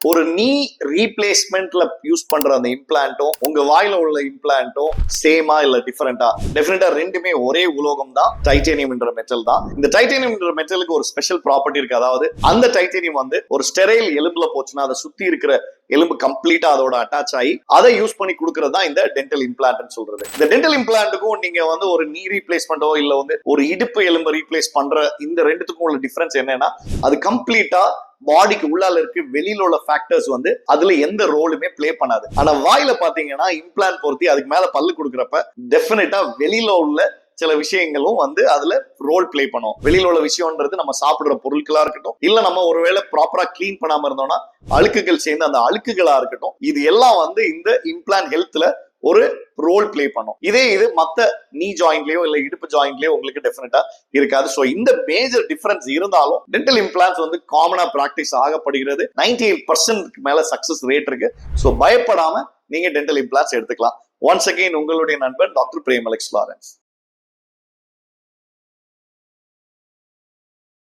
ஒரு நீ ரீப்ளேஸ்மெண்ட்ல யூஸ் பண்ற அந்த இம்ப்ளான்ட்டும் உங்க வாயில உள்ள இம்ப்ளான்ட்டும் சேமா இல்ல டிஃபரெண்டா? டெஃபினட்டா ரெண்டுமே ஒரே உலோகம் தான், டைட்டேனியம் என்ற மெட்டல் தான். இந்த டைட்டேனியம் என்ற மெட்டலுக்கு ஒரு ஸ்பெஷல் ப்ராப்பர்ட்டி இருக்கு. அதாவது அந்த டைட்டேனியம் வந்து ஒரு ஸ்டெரைல் எலும்புல போச்சுன்னா அதை சுத்தி இருக்கிற எலும்பு கம்ப்ளீட்டா அதோட அட்டாச் ஆகி அதை யூஸ் பண்ணி கொடுக்கறது தான் இந்த டென்டல் இம்ப்ளான்ட் சொல்றது. இந்த டென்டல் இம்ப்ளான்ட்டுக்கும் நீங்க வந்து ஒரு நீ ரீப்ளேஸ்மெண்டோ இல்ல வந்து ஒரு இடுப்பு எலும்பு ரீப்ளேஸ் பண்ற இந்த ரெண்டுத்துக்கும் உள்ள டிஃபரன்ஸ் என்னன்னா, அது கம்ப்ளீட்டா பாடிக்கு உள்ளால இருக்கு, வெளியில உள்ள ஃபேக்டர்ஸ் வந்து அதுல எந்த ரோலுமே பிளே பண்ணாது. ஆனா வாயில பாத்தீங்கன்னா இம்ப்ளான்ட் பொருத்தி அதுக்கு மேல பல்லு கொடுக்கறப்ப டெஃபினட்டா வெளியில உள்ள சில விஷயங்களும் வந்து அதுல ரோல் பிளே பண்ணும். வெளியில உள்ள விஷயம்ன்றது நம்ம சாப்பிடுற பொருட்களா இருக்கட்டும், இல்ல நம்ம ஒருவேளை ப்ராப்பரா கிளீன் பண்ணாம இருந்தோம்னா அழுக்குகள் சேர்ந்து அந்த அழுக்குகளா இருக்கட்டும், இது எல்லாம் வந்து இந்த இம்ப்ளான்ட் ஹெல்த்ல ஒரு ரோல் பிளே பண்ணும். இதே இது மத்த நீ ஜாயிண்ட்லயோ இல்ல இடுப்பு ஜாயிண்ட்லயோ உங்களுக்கு டெஃபினட்டா இருக்காது. சோ இந்த மேஜர் டிஃபரன்ஸ் இருந்தாலும் டென்டல் இம்ப்ளான்ட்ஸ் வந்து காமனா பிராக்டிஸ் ஆகப்படுகிறது. 98% மேல சக்சஸ் ரேட் இருக்கு. சோ பயப்படாம நீங்க டென்டல் இம்ப்ளான்ட்ஸ் எடுத்துக்கலாம். ஒன்ஸ் அகைன் உங்களுடைய நண்பன் டாக்டர் பிரேம் அலெக்ஸ் லாரன்ஸ்.